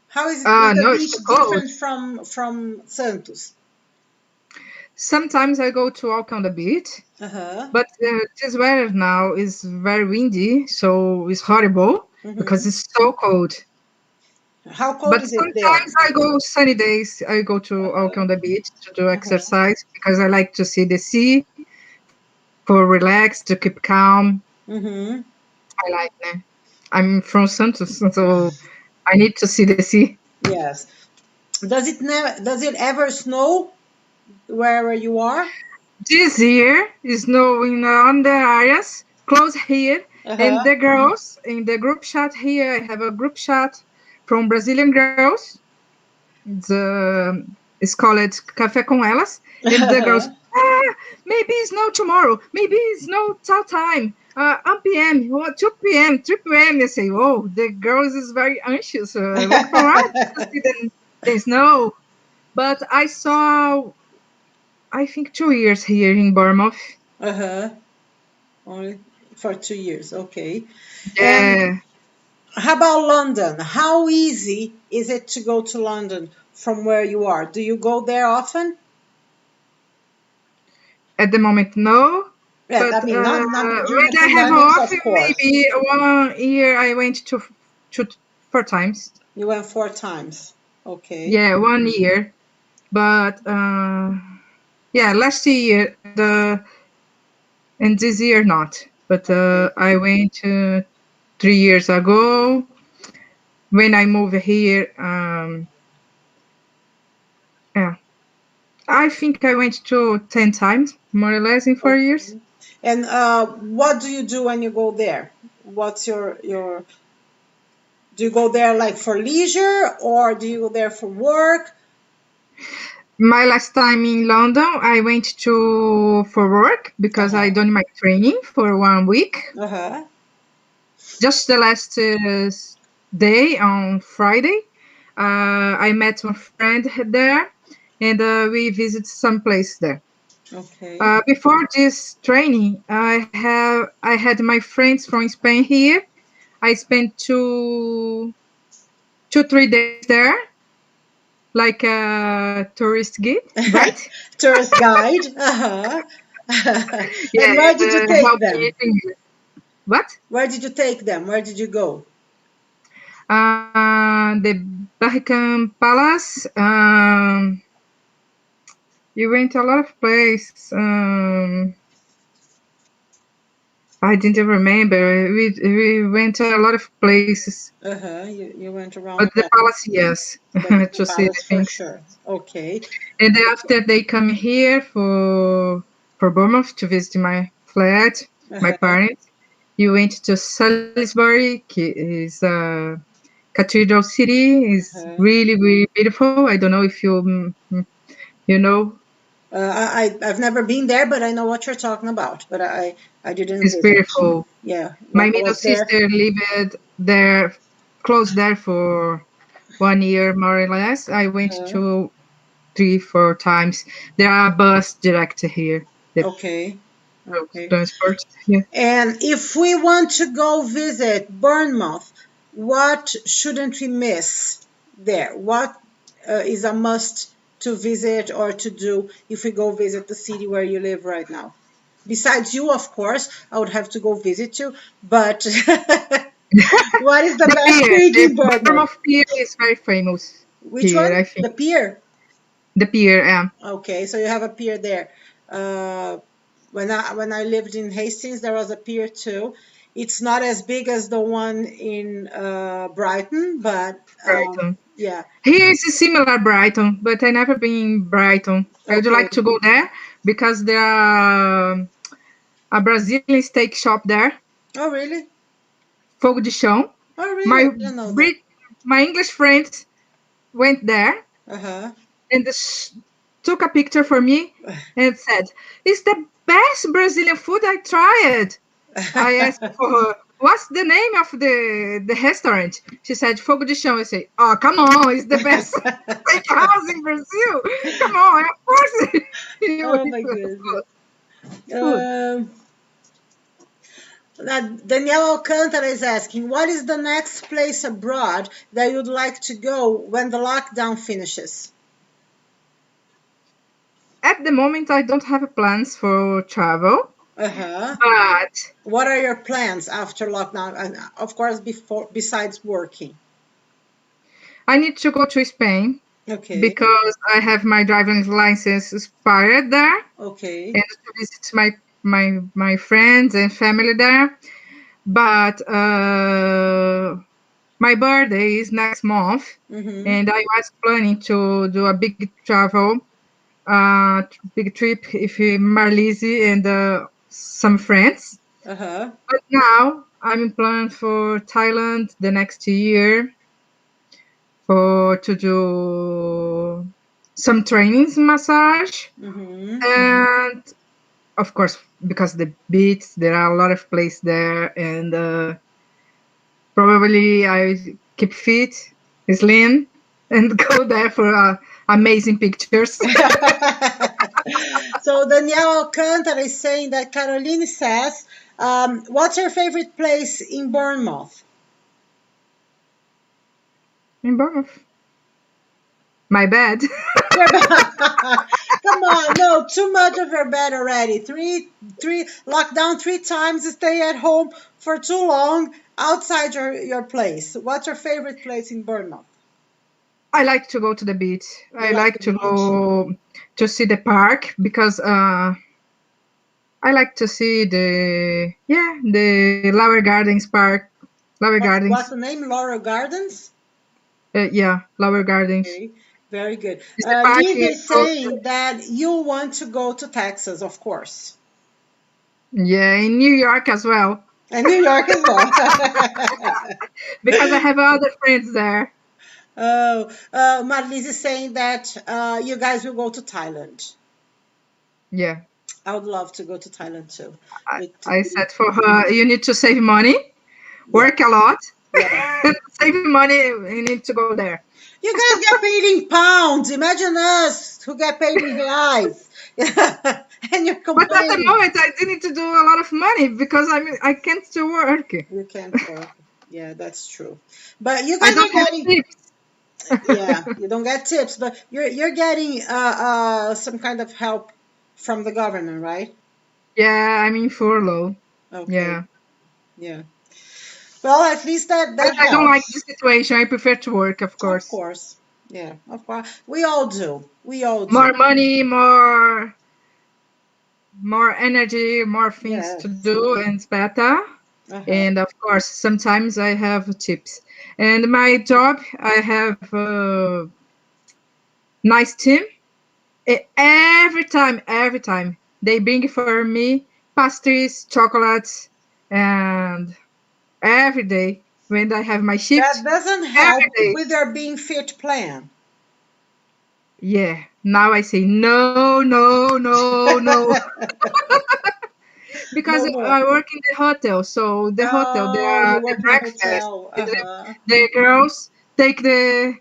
How is the No, beach it's cold. different from Santos? Sometimes I go to walk on the beach, but this weather now is very windy, so it's horrible because it's so cold. How cold But is it there? sometimes I go sunny days. I go to walk on the beach to do exercise because I like to see the sea, for relax, to keep calm. I like that. I'm from Santos, so I need to see the sea. Yes. Does it ever snow wherever you are? This year is snowing on the areas close here, and the girls in the group chat here. I have a group chat from Brazilian girls, it's called Café com Elas, and the girls, maybe it's no tomorrow, maybe it's no tal time, 1 p.m., 2 p.m., 3 p.m. They say, oh, the girls is very anxious. Look for us to see the snow. But I saw, I think, 2 years here in Bournemouth. Only for 2 years, okay. Yeah. How about London? How easy is it to go to London from where you are? Do you go there often? At the moment, no. Yeah, but I mean, not during when the I have pandemics, off, of course. maybe 1 year I went to 4 times. You went 4 times, okay. Yeah, 1 year. But yeah, last year and this year not. But I went 3 years ago when I moved here. Yeah, I think I went to 10 times, more or less, in 4 years. And what do you do when you go there? What's your do you go there like for leisure, or do you go there for work? My last time in London, I went for work because I done my training for 1 week. Just the last day on Friday, I met my friend there, and we visited some place there. Okay. Before this training, I had my friends from Spain here. I spent 3 days there, like a tourist guide, right? Tourist guide. Yeah, and where did you take them? What? Where did you take them? Where did you go? The Buckingham Palace. You went a lot of places. I didn't remember. We went to a lot of places. You went around. But the palace, yes, to see the things. For sure. Okay. And after they come here for Bournemouth to visit my flat, my parents, you went to Salisbury, is a cathedral city. Is really, really beautiful. I don't know if you know. I've never been there, but I know what you're talking about. But I didn't. It's beautiful. Yeah. My middle sister lived there, close there for 1 year, more or less. I went to 3-4 times. There are bus direct here. Okay. Transport. Yeah. And if we want to go visit Bournemouth, what shouldn't we miss there? What is a must to visit or to do if we go visit the city where you live right now? Besides you, of course, I would have to go visit you. But what is the best thing in Bournemouth? Bournemouth Pier is very famous. Which one? I think. The pier? The pier, yeah. Okay, so you have a pier there. When I lived in Hastings, there was a pier too. It's not as big as the one in Brighton, but Brighton. Yeah. Here is a similar Brighton, but I never been in Brighton. I would like to go there because there are a Brazilian steak shop there. Oh, really? Fogo de Chão. Oh, really? My English friends went there and took a picture for me and said, "It's the best Brazilian food I tried." I asked for her, "What's the name of the restaurant?" She said, "Fogo de Chão." I say, "Oh, come on, it's the best steakhouse in Brazil. Come on, of course." Oh my goodness. Daniela Alcantara is asking, what is the next place abroad that you'd like to go when the lockdown finishes? At the moment, I don't have plans for travel. But what are your plans after lockdown? And of course, besides working, I need to go to Spain. Okay. Because I have my driving license expired there. Okay. And to visit my friends and family there. But my birthday is next month, and I was planning to do a big travel, big trip with Marlise and some friends. But now I'm planning for Thailand the next year, to do some trainings massage. And of course, because the beach, there are a lot of places there, and probably I keep fit, slim, and go there for amazing pictures. So Danielle Alcantara is saying that Caroline says, what's your favorite place in Bournemouth? In Bournemouth? My bed. Come on, no, too much of your bed already. Three lockdown 3 times, stay at home for too long outside your place. What's your favorite place in Bournemouth? I like to go to the beach. I like to go to see the park because I like to see the Lower Gardens Park. Gardens. What's the name? Laurel Gardens? Yeah, Lower Gardens. Okay. Very good. Lisa is saying that you want to go to Texas, of course. Yeah, in New York as well. In New York as well. Because I have other friends there. Oh, Marlise is saying that you guys will go to Thailand. Yeah. I would love to go to Thailand too. I said for her, you need to save money, work a lot, save money, you need to go there. You guys get paid in pounds. Imagine us who get paid in reais. And you're complaining. But at the moment, I need to do a lot of money because I can't still work. You can't work. Yeah, that's true. But you guys are getting tips. Yeah, you don't get tips, but you're getting some kind of help from the government, right? Yeah, I'm in furlough. Okay. Yeah. Well, at least that helps. I don't like the situation. I prefer to work, of course. Of course. Yeah, of course. We all do. More money, more energy, more things to do, and it's better. And of course, sometimes I have tips. And my job, I have a nice team. Every time they bring for me pastries, chocolates, and every day when I have my shift. That doesn't help with your being fit plan. Yeah. Now I say no. Because I work in the hotel, so the hotel, the breakfast, the girls take the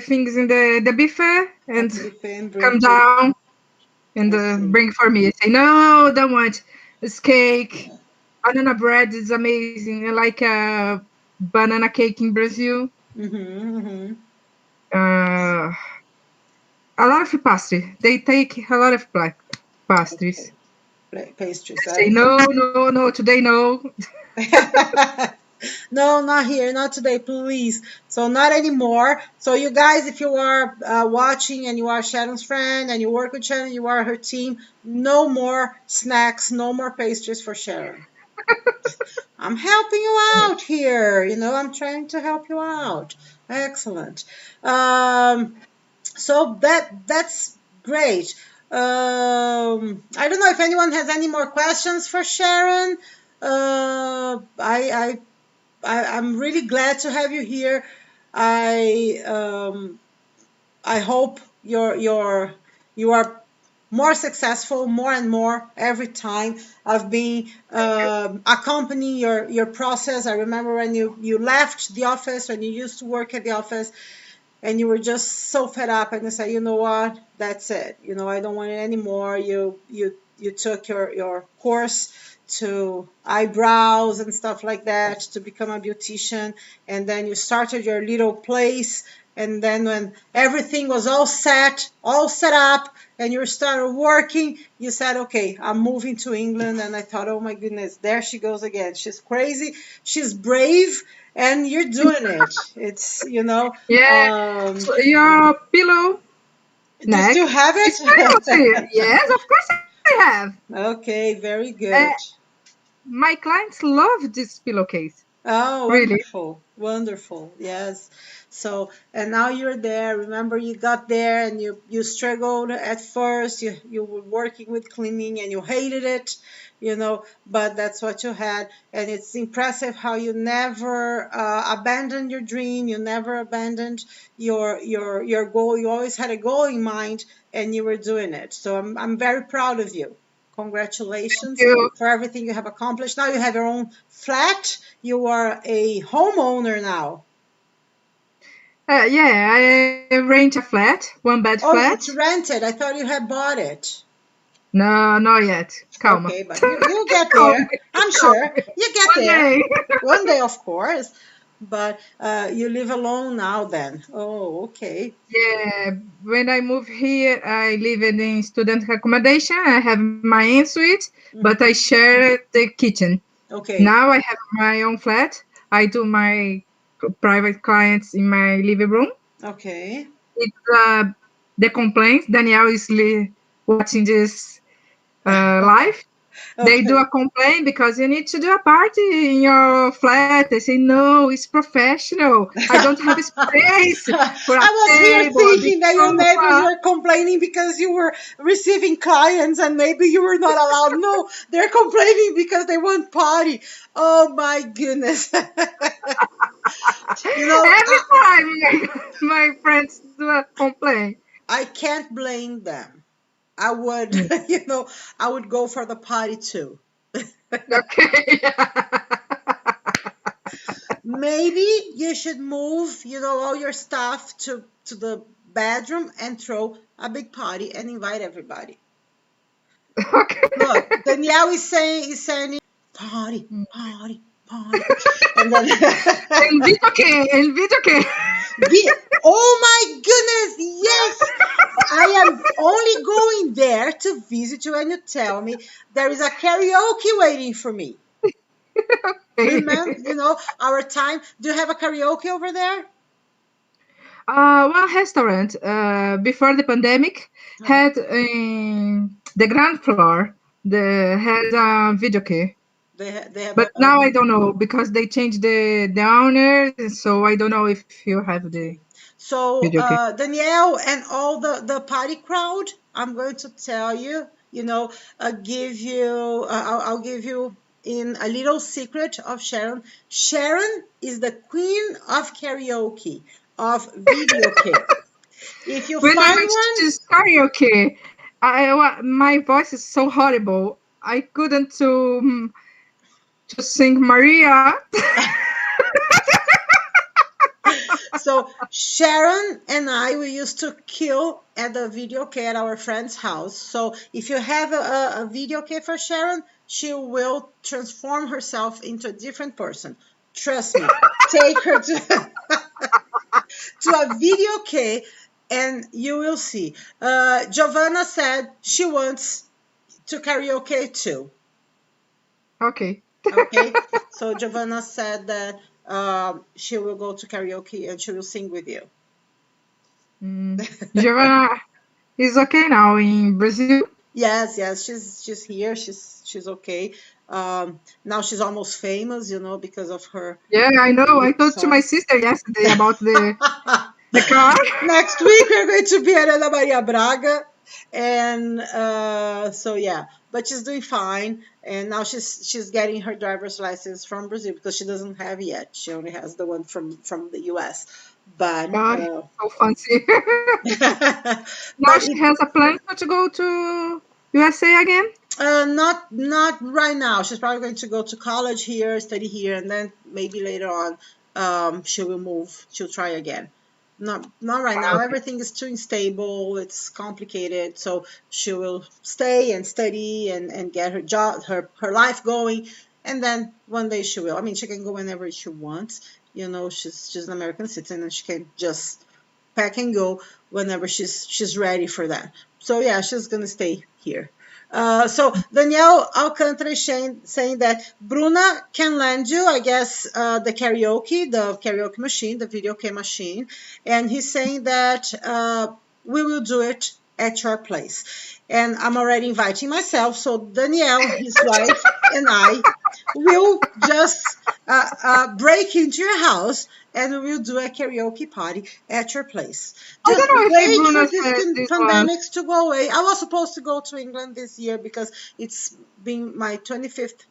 things in the buffet and come down and bring for me. I say, no, don't want. It's cake. Banana bread is amazing. I like banana cake in Brazil. A lot of pastry. They take a lot of pastries. Pastries. I say, no, today no. No, not here, not today, please. So not anymore. So you guys, if you are watching and you are Sharon's friend and you work with Sharon, you are her team, no more snacks, no more pastries for Sharon. I'm helping you out here. I'm trying to help you out. Excellent. So that's great. I don't know if anyone has any more questions for Sharon. I'm really glad to have you here. I hope you are more successful, more and more every time. I've been accompanying your process. I remember when you left the office, when you used to work at the office, and you were just so fed up, and you said, you know what, that's it. I don't want it anymore. You took your course to eyebrows and stuff like that to become a beautician, and then you started your little place, and then when everything was all set up and you started working, you said, okay, I'm moving to England. And I thought, oh my goodness, there she goes again. She's crazy, she's brave, and you're doing it. It's Yeah. So your pillow do you still have it? Yes, of course I have. Okay, very good. My clients love this pillowcase. Oh, really. wonderful, wonderful. Yes. So, and now you're there. Remember, you got there and you struggled at first. You were working with cleaning and you hated it, but that's what you had. And it's impressive how you never abandoned your dream. You never abandoned your goal. You always had a goal in mind and you were doing it. So I'm very proud of you. Congratulations You. for everything you have accomplished. Now you have your own flat. You are a homeowner now. Yeah, I rent a flat, one bed Oh, flat. it's rented. I thought you had bought it. No, not yet. Calma. Okay, but you'll get there. I'm sure. You get One there. day. One day, of course. But you live alone now then. Oh, okay. Yeah, when I moved here, I live in student accommodation. I have my own suite, but I share the kitchen. Okay. Now I have my own flat. I do my private clients in my living room. Okay. It's the complaints. Danielle is watching this live. They do a complaint because you need to do a party in your flat. They say, no, it's professional. I don't have space for a I was here table, thinking that your sofa. neighbors were complaining because you were receiving clients and maybe you were not allowed. No, they're complaining because they want party. Oh my goodness. Every time my friends do a complaint. I can't blame them. I would, I would go for the party too. Okay. Maybe you should move, all your stuff to the bedroom and throw a big party and invite everybody. Okay. Look, Danielle is saying party. And then El video que. Oh my goodness, yes! I am only going there to visit you and you tell me there is a karaoke waiting for me. Okay. Remember, our time. Do you have a karaoke over there? One restaurant before the pandemic had the ground floor. They had a video key. They have But now I don't know because they changed the owner, so I don't know if you have the. So video key. Danielle and all the party crowd, I'm going to tell you, I'll give you in a little secret of Sharon. Sharon is the queen of karaoke, of video key. If you When find I went one, to karaoke, my voice is so horrible. I couldn't to sing Maria. So Sharon and I, we used to kill at the video key at our friend's house. So if you have a video key for Sharon, she will transform herself into a different person. Trust me. Take her to a video key and you will see. Giovanna said she wants to karaoke too. Okay. Okay. So Giovanna said that she will go to karaoke and she will sing with you. Giovanna is okay now in Brazil. Yes, she's here. She's okay. Now she's almost famous, because of her. Yeah, I know. I talked to my sister yesterday about the car. Next week we're going to be at Ana Maria Braga, and so yeah. But she's doing fine, and now she's getting her driver's license from Brazil because she doesn't have yet. She only has the one from the U.S. But so fancy. Now she has a plan to go to USA again? Not right now. She's probably going to go to college here, study here, and then maybe later on she will move. She'll try again. Not right now. Okay. Everything is too unstable. It's complicated. So she will stay and study and get her job, her life going, and then one day she will. I mean, she can go whenever she wants. She's an American citizen and she can just pack and go whenever she's ready for that. So yeah, she's gonna stay here. So Danielle Alcantara is saying that Bruna can lend you, I guess, the karaoke machine, the video game machine, and he's saying that we will do it at your place. And I'm already inviting myself, so Danielle, his wife, and I we'll just break into your house and we'll do a karaoke party at your place. I Just don't know if wait Bruno for this said this pandemics to go away. I was supposed to go to England this year because it's been my 25th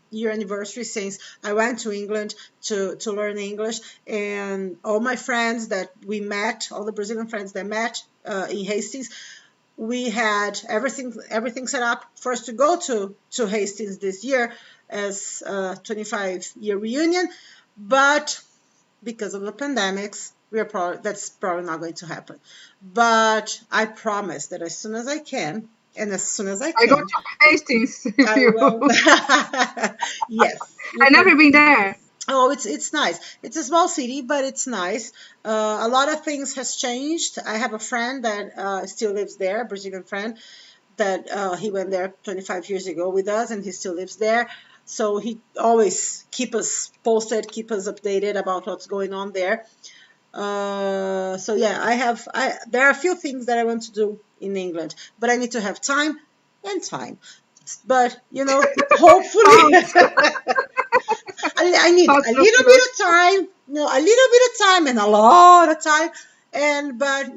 year anniversary since I went to England to learn English, and all my friends that we met, all the Brazilian friends that met in Hastings, we had everything set up for us to go to Hastings this year as a 25-year reunion, but because of the pandemics, that's probably not going to happen. But I promise that as soon as I can, and as soon as I I go can, to Hastings. I will. Yes. I've never been there. Oh, it's nice. It's a small city, but it's nice. A lot of things has changed. I have a friend that still lives there, a Brazilian friend, that he went there 25 years ago with us, and he still lives there. So he always keep us posted, keep us updated about what's going on there. So yeah, there are a few things that I want to do in England, but I need to have time and time. But hopefully. I need a little bit of time, a little bit of time and a lot of time, but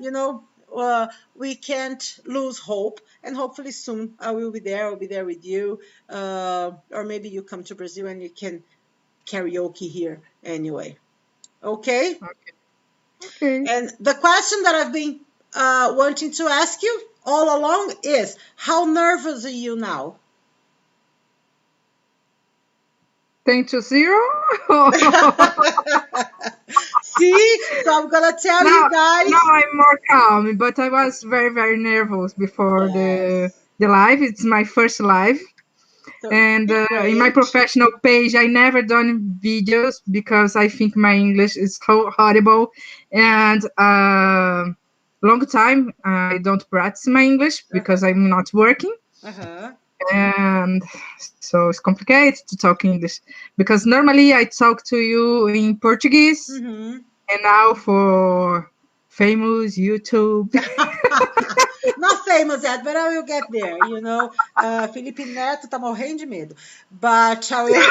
we can't lose hope, and hopefully soon I will be there. I'll be there with you, or maybe you come to Brazil and you can karaoke here anyway. Okay? Okay. And the question that I've been wanting to ask you all along is, how nervous are you now? 10 to 0? See? So I'm going to tell you guys. Now I'm more calm, but I was very, very nervous before the live. It's my first live. So and in my professional page, I never done videos because I think my English is so horrible. And long time, I don't practice my English because I'm not working. And so it's complicated to talk English because normally I talk to you in Portuguese, and now for famous YouTube. Not famous yet, but I will get there, Felipe Neto tá morrendo de medo. But I will...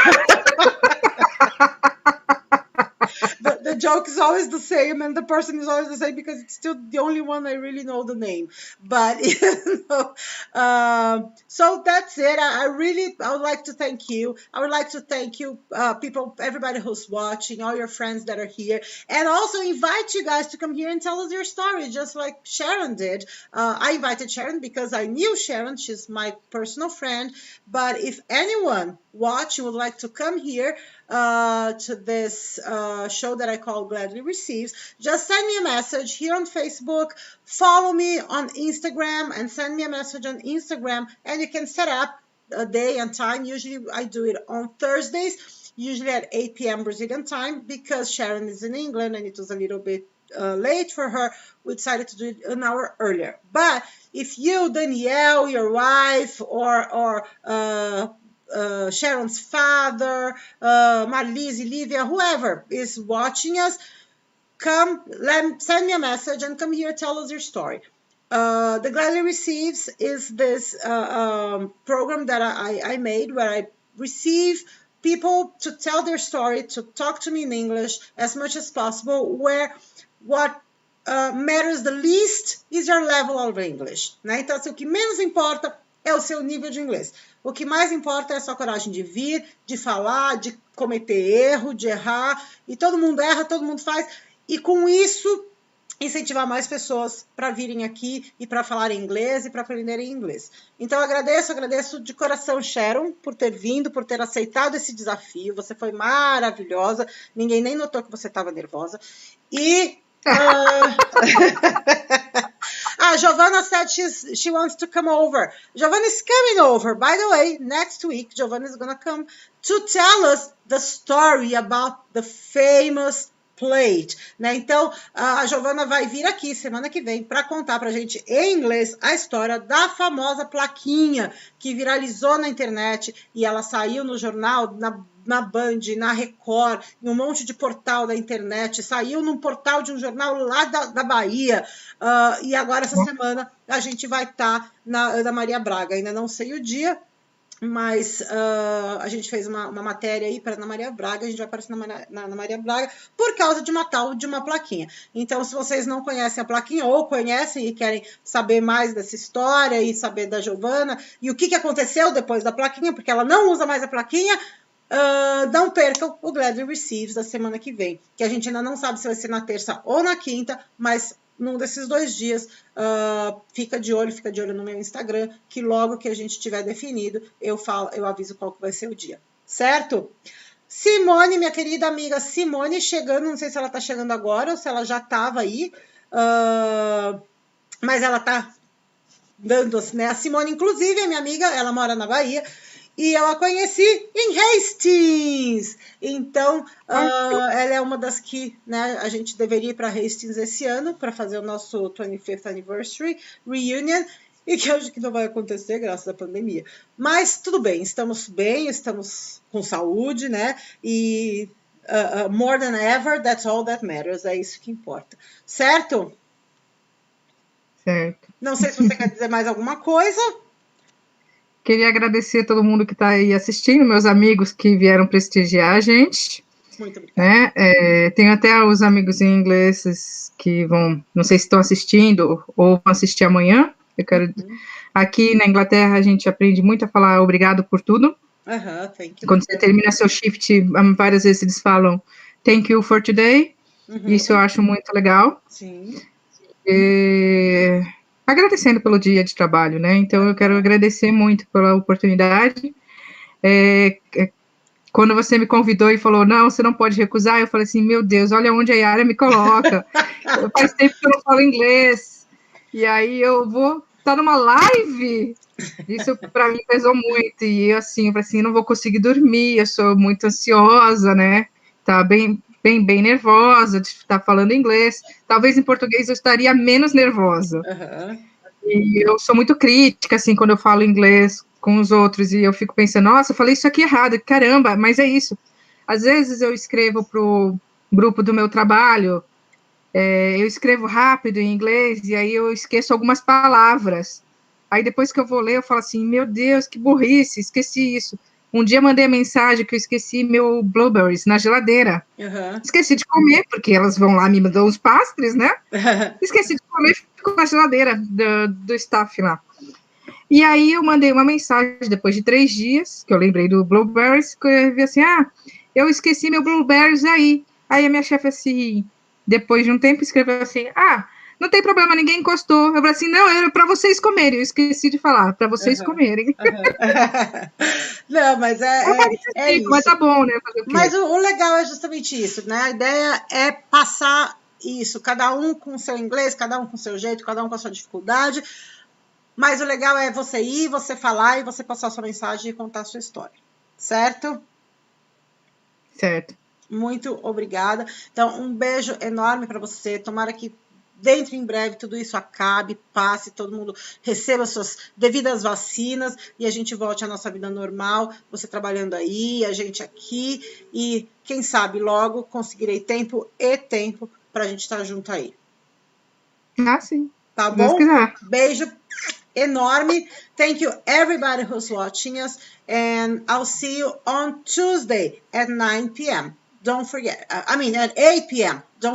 The joke is always the same, and the person is always the same because it's still the only one I really know the name. But so that's it. I would like to thank you. I would like to thank you, people, everybody who's watching, all your friends that are here, and also invite you guys to come here and tell us your story, just like Sharon did. I invited Sharon because I knew Sharon. She's my personal friend. But if anyone watching would like to come here to this show that I call Gladly Receives, just send me a message here on Facebook, follow me on Instagram, and send me a message on Instagram, and you can set up a day and time. Usually I do it on Thursdays, usually at 8 p.m. Brazilian time, because Sharon is in England and it was a little bit late for her. We decided to do it an hour earlier. But if you, Danielle, your wife, or Sharon's father, Marlise, Livia, whoever is watching us, send me a message and come here, tell us your story. The Gladly Receives is this program that I made where I receive people to tell their story, to talk to me in English as much as possible, where what matters the least is your level of English, né? Então, assim, o que menos importa é o seu nível de inglês. O que mais importa é a sua coragem de vir, de falar, de cometer erro, de errar. E todo mundo erra, todo mundo faz. E com isso, incentivar mais pessoas para virem aqui e para falar inglês e para aprenderem inglês. Então, agradeço de coração, Sharon, por ter vindo, por ter aceitado esse desafio. Você foi maravilhosa. Ninguém nem notou que você estava nervosa. E... Giovanna said she wants to come over. Giovanna is coming over. By the way, next week, Giovanna is going to come to tell us the story about the famous plate, né? Então, a Giovanna vai vir aqui semana que vem para contar pra gente em inglês a história da famosa plaquinha que viralizou na internet e ela saiu no jornal, na Band, na Record, em um monte de portal da internet, saiu num portal de um jornal lá da Bahia, e agora essa semana a gente vai estar na Ana Maria Braga, ainda não sei o dia, mas a gente fez uma matéria aí para Ana Maria Braga, a gente vai aparecer na Ana Maria Braga por causa de uma tal de uma plaquinha. Então, se vocês não conhecem a plaquinha ou conhecem e querem saber mais dessa história e saber da Giovana e o que aconteceu depois da plaquinha, porque ela não usa mais a plaquinha, não percam o Gladly Receives da semana que vem, que a gente ainda não sabe se vai ser na terça ou na quinta, mas num desses 2 dias, fica de olho no meu Instagram, que logo que a gente tiver definido, eu aviso qual que vai ser o dia, certo? Simone, minha querida amiga Simone, chegando, não sei se ela tá chegando agora ou se ela já tava aí, mas ela tá dando, né? A Simone, inclusive, é minha amiga, ela mora na Bahia, e eu a conheci em Hastings. Então, ela é uma das que, né, a gente deveria ir para Hastings esse ano para fazer o nosso 25th Anniversary Reunion, e que acho que não vai acontecer graças à pandemia. Mas tudo bem, estamos com saúde, né? E more than ever, that's all that matters. É isso que importa. Certo? Certo. Não sei se você quer dizer mais alguma coisa. Queria agradecer a todo mundo que está aí assistindo, meus amigos que vieram prestigiar a gente. Muito obrigada. Né? Tenho até os amigos em inglês que vão, não sei se estão assistindo ou vão assistir amanhã. Eu quero. Aqui na Inglaterra a gente aprende muito a falar obrigado por tudo. Thank you. Quando você termina seu shift, várias vezes eles falam thank you for today. Isso eu acho muito legal. Sim. Agradecendo pelo dia de trabalho, né? Então, eu quero agradecer muito pela oportunidade. Quando você me convidou e falou, não, você não pode recusar, eu falei assim, meu Deus, olha onde a Yara me coloca. Faz tempo que eu não falo inglês. E aí eu vou estar numa live. Isso, para mim, pesou muito. E eu, assim, falei assim, não vou conseguir dormir, eu sou muito ansiosa, né? Tá bem nervosa de estar falando inglês. Talvez em português eu estaria menos nervosa. E eu sou muito crítica, assim, quando eu falo inglês com os outros, e eu fico pensando, nossa, eu falei isso aqui errado, caramba, mas é isso. Às vezes eu escrevo pro grupo do meu trabalho, eu escrevo rápido em inglês, e aí eu esqueço algumas palavras. Aí depois que eu vou ler, eu falo assim, meu Deus, que burrice, esqueci isso. Um dia mandei a mensagem que eu esqueci meu blueberries na geladeira. Esqueci de comer, porque elas vão lá me mandam os pastres, né? Esqueci de comer, ficou na geladeira do staff lá. E aí eu mandei uma mensagem depois de 3 dias, que eu lembrei do blueberries, que eu vi assim, eu esqueci meu blueberries aí. Aí a minha chefe assim, depois de um tempo, escreveu assim, não tem problema, ninguém encostou. Eu falei assim, não, era para vocês comerem. Eu esqueci de falar, para vocês comerem. Não, mas é isso. Mas tá bom, né? Mas o legal é justamente isso, né? A ideia é passar isso, cada um com o seu inglês, cada um com o seu jeito, cada um com a sua dificuldade. Mas o legal é você ir, você falar e você passar a sua mensagem e contar a sua história. Certo? Certo. Muito obrigada. Então, um beijo enorme para você. Tomara que dentro em breve tudo isso acabe, passe, todo mundo receba suas devidas vacinas e a gente volte à nossa vida normal, você trabalhando aí, a gente aqui, e quem sabe logo conseguirei tempo para a gente estar junto aí. Sim. Tá bom? Beijo enorme. Thank you everybody who's watching us, and I'll see you on Tuesday at 9 p.m. Don't forget, at 8 p.m. Don't